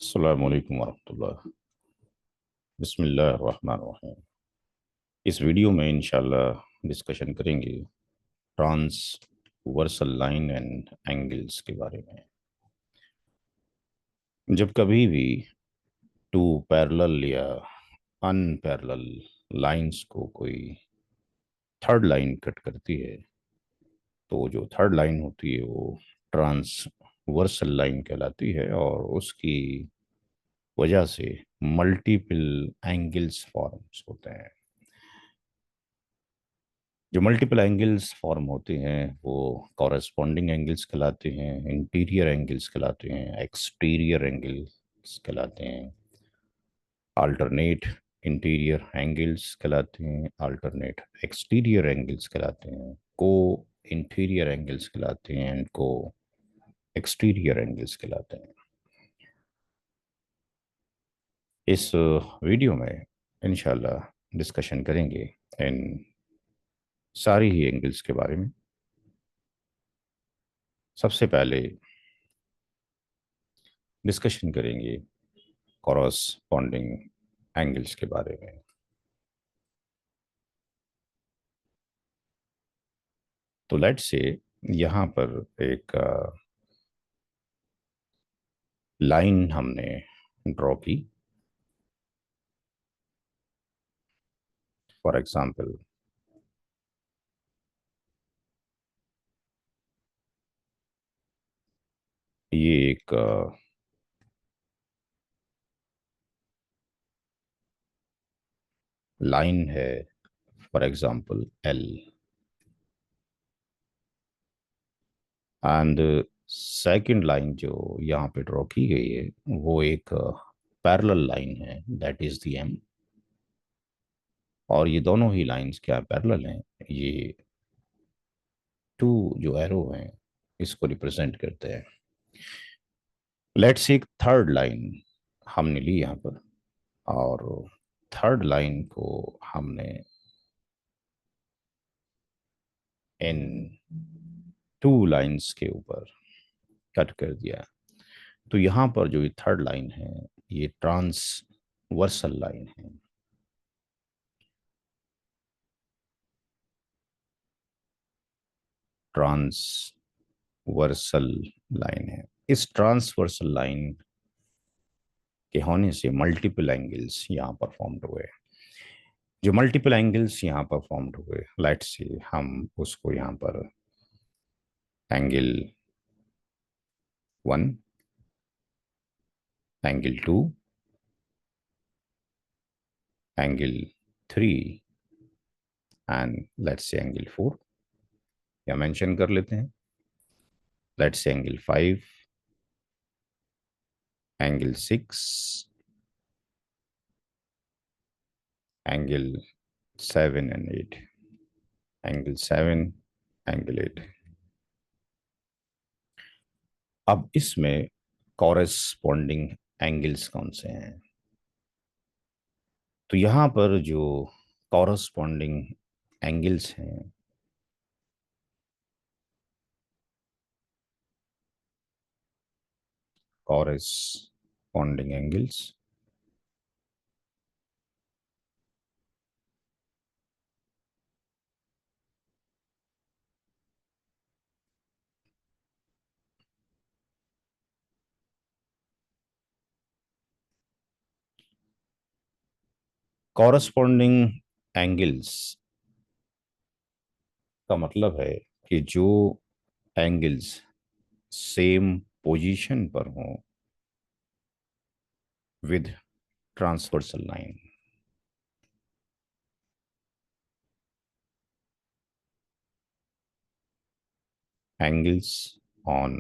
अस्सलामु अलैकुम वरहमतुल्लाह। बिस्मिल्लाहिर्रहमानिर्रहीम। इस वीडियो में इंशाल्लाह डिस्कशन करेंगे ट्रांसवर्सल लाइन एंड एंगल्स के बारे में। जब कभी भी टू पैरेलल या अनपैरेलल लाइंस को कोई थर्ड लाइन कट करती है तो जो थर्ड लाइन होती है वो ट्रांसवर्सल लाइन कहलाती है और उसकी वजह से मल्टीपल एंगल्स फॉर्म्स होते हैं। जो मल्टीपल एंगल्स फॉर्म होते हैं वो कॉरेस्पॉन्डिंग एंगल्स कहलाते हैं, इंटीरियर एंगल्स कहलाते हैं, एक्सटीरियर एंगल्स कहलाते हैं, अल्टरनेट इंटीरियर एंगल्स कहलाते हैं, अल्टरनेट एक्सटीरियर एंगल्स कहलाते हैं, को इंटीरियर एंगल्स कहलाते हैं एंड को एक्सटीरियर एंगल्स कहलाते हैं। इस वीडियो में इंशाल्लाह डिस्कशन करेंगे इन सारी ही एंगल्स के बारे में। सबसे पहले डिस्कशन करेंगे कॉरस्पॉन्डिंग एंगल्स के बारे में। तो लेट से यहाँ पर एक लाइन हमने ड्रॉ की। फॉर एग्जांपल ये एक लाइन है, for example L, and second line जो यहाँ पे ड्रॉ की गई है वो एक पैरेलल लाइन है, दैट इज द एम। और ये दोनों ही लाइंस क्या पैरेलल हैं, ये टू जो एरो हैं इसको रिप्रेजेंट करते हैं। लेट्स से एक थर्ड लाइन हमने ली यहाँ पर और थर्ड लाइन को हमने इन टू लाइंस के ऊपर कट कर दिया। तो यहाँ पर जो ये थर्ड लाइन है ये ट्रांसवर्सल लाइन है। ट्रांसवर्सल लाइन है। इस ट्रांसवर्सल लाइन के होने से मल्टीपल एंगल्स यहाँ पर फॉर्म्ड हुए। जो मल्टीपल एंगल्स यहाँ पर फॉर्म्ड हुए, लेट्स से हम उसको यहाँ पर angle one, angle two, angle three and let's say angle four या मेंशन कर लेते हैं। Let's say angle five, angle six, angle seven and eight, angle seven, angle eight. अब इसमें कॉरेस्पॉन्डिंग एंगल्स कौन से हैं? तो यहाँ पर जो कॉरेस्पॉन्डिंग एंगल्स हैं कॉरेस्पॉन्डिंग एंगल्स कॉरेस्पॉन्डिंग एंगल्स का मतलब है कि जो एंगल्स सेम पोजीशन पर हों with transversal line. angles on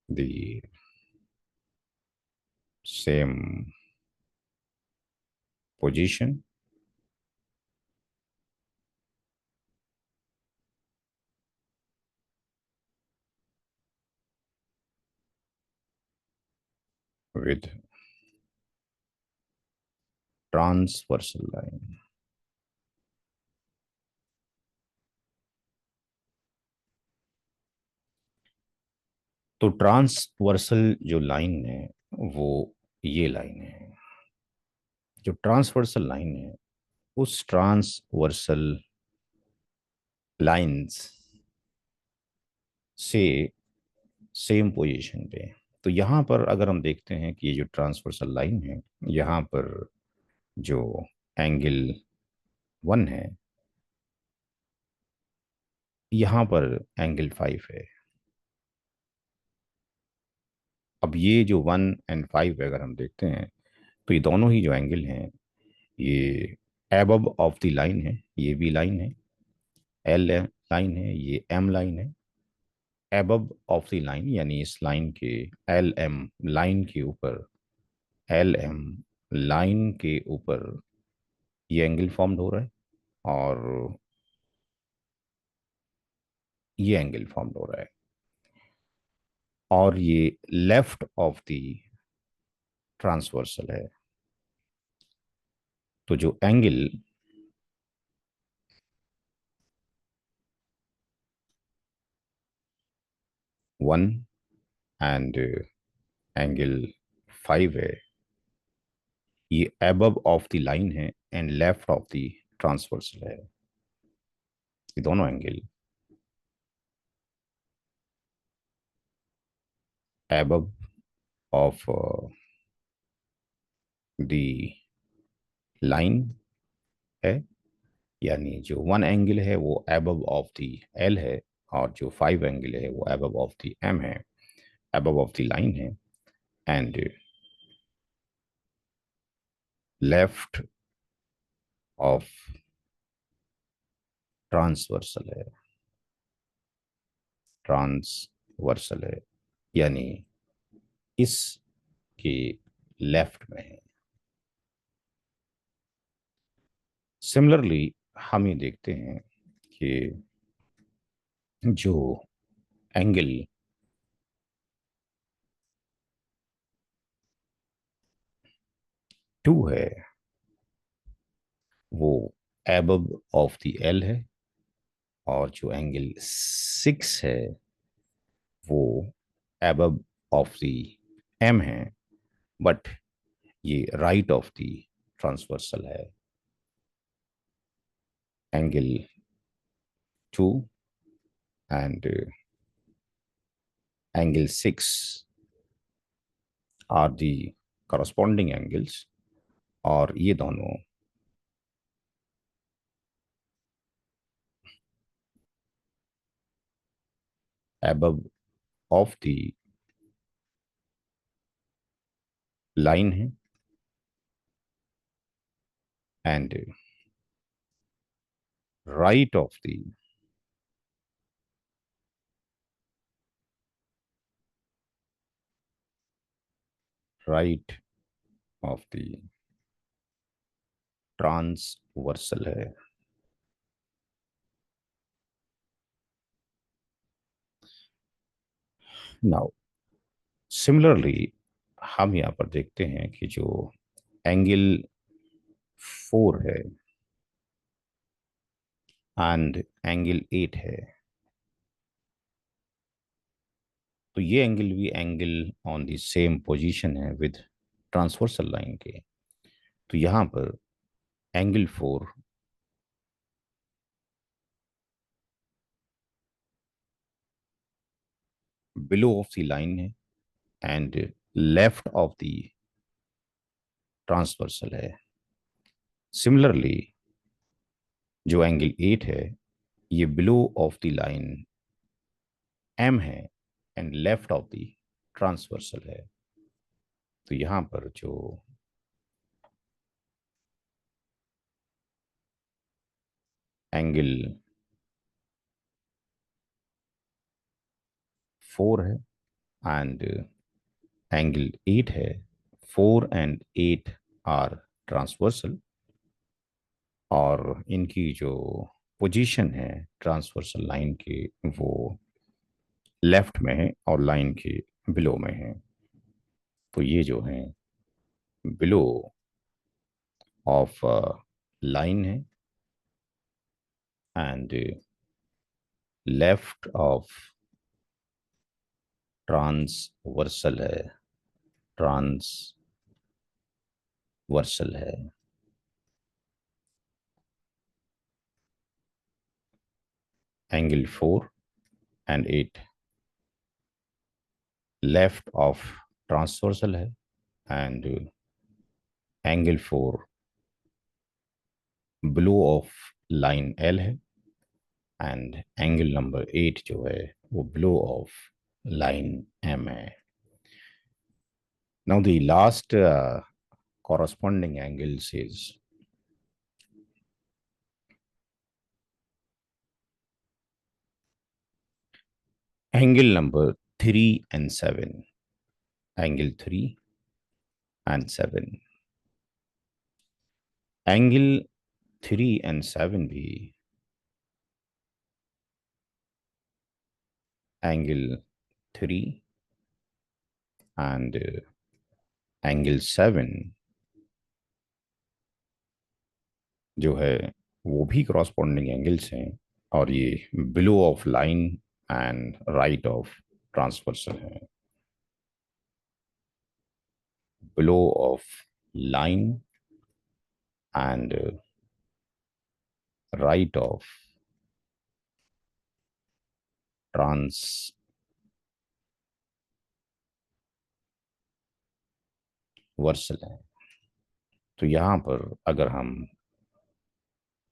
the same position with transversal line। तो ट्रांसवर्सल जो लाइन है वो ये लाइन है। जो ट्रांसवर्सल लाइन है उस ट्रांसवर्सल लाइंस से सेम पोजीशन पे, तो यहाँ पर अगर हम देखते हैं कि ये जो ट्रांसवर्सल लाइन है, यहाँ पर जो एंगल 1 है, यहाँ पर एंगल 5 है। अब ये जो 1 और 5 है, अगर हम देखते हैं तो ये दोनों ही जो एंगल हैं ये एबव ऑफ द लाइन है। ये भी लाइन है, एल लाइन है, ये एम लाइन है। एबव ऑफ द लाइन यानी इस लाइन के, एल एम लाइन के ऊपर, एल एम लाइन के ऊपर ये एंगल फॉर्म्ड हो रहा है, और ये एंगल फॉर्म्ड हो रहा है, और ये लेफ्ट ऑफ द ट्रांसवर्सल है। तो जो एंगल 1 एंड एंगल 5 है, ये एबव ऑफ द लाइन है and left of the transversal है। ये दोनों angle above of the line है, यानी जो 1 एंगल है वो एबव ऑफ द एल है, और जो 5 एंगल है वो एबव ऑफ द एम है, एबव ऑफ द लाइन है, एंड लेफ्ट ऑफ ट्रांसवर्सल है। ट्रांसवर्सल है यानी इसके लेफ्ट में है। सिमिलरली हम ये देखते हैं कि जो एंगल 2 है वो एबव ऑफ द एल है, और जो एंगल 6 है वो एबव ऑफ द एम है, बट ये राइट ऑफ द ट्रांसवर्सल है। Angle 2 and angle 6 are the corresponding angles, और ये दोनों एबव ऑफ द लाइन है and right of the right of the transversal है। नाउ सिमिलरली हम यहाँ पर देखते हैं कि जो एंगल 4 है एंड एंगल 8 है, तो ये एंगल भी angle on the same position है विद ट्रांसवर्सल लाइन के। तो यहाँ पर angle 4 below of the line है and left of the transversal है। सिमिलरली जो एंगल 8 है ये below of the line M है and left of the transversal है। तो यहाँ पर जो एंगल 4 है एंड एंगल 8 है, 4 एंड 8 आर ट्रांसवर्सल, और इनकी जो पोजीशन है ट्रांसवर्सल लाइन की वो लेफ्ट में है और लाइन के बिलो में है। तो ये जो है बिलो ऑफ लाइन है एंड लेफ्ट ऑफ ट्रांसवर्सल है, ट्रांसवर्सल है। एंगल 4 और 8 लेफ्ट ऑफ ट्रांसवर्सल है, and angle 4 blow of line L है, एंड एंगल नंबर 8 जो है वो ब्लो ऑफ लाइन एम है। Now the last corresponding angles is angle number 3 and 7, angle 3 and 7, angle 3 and 7 भी angle 3 and angle 7 जो है वो भी corresponding angles हैं, और ये below of line and right of transversal है। below of line and right of transversal है। तो यहाँ पर अगर हम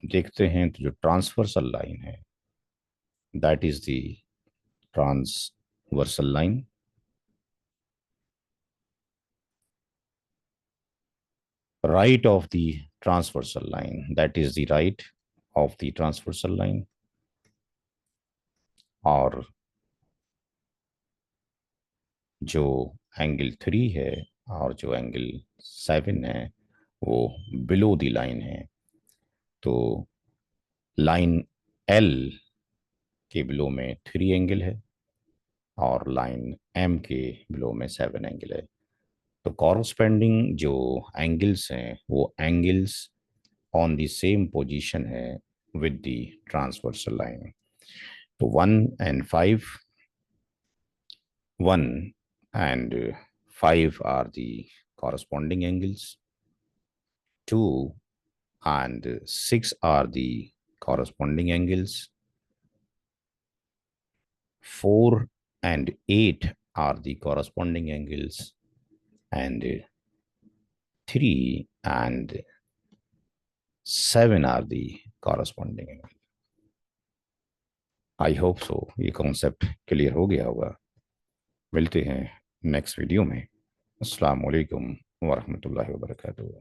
देखते हैं तो जो ट्रांसवर्सल लाइन है, that is the transversal line, right of the transversal line, that is the right of the transversal line, और जो एंगल 3 है और जो एंगल 7 है वो बिलो द लाइन है। तो लाइन एल के बिलो में 3 एंगल है, और लाइन एम के बिलो में 7 एंगल है। तो कॉरस्पेंडिंग जो एंगल्स हैं वो angles on the same position है विद द ट्रांसवर्सल लाइन। तो 1 and 5 are the corresponding angles. 2 and 6 are the corresponding angles. 4 and 8 are the corresponding angles, and 3 and 7 are the corresponding angles. I hope so ये concept clear हो गया होगा। मिलते हैं next video में। अस्सलाम वालेकुम वरहमतुल्लाहि वबरकातुहू।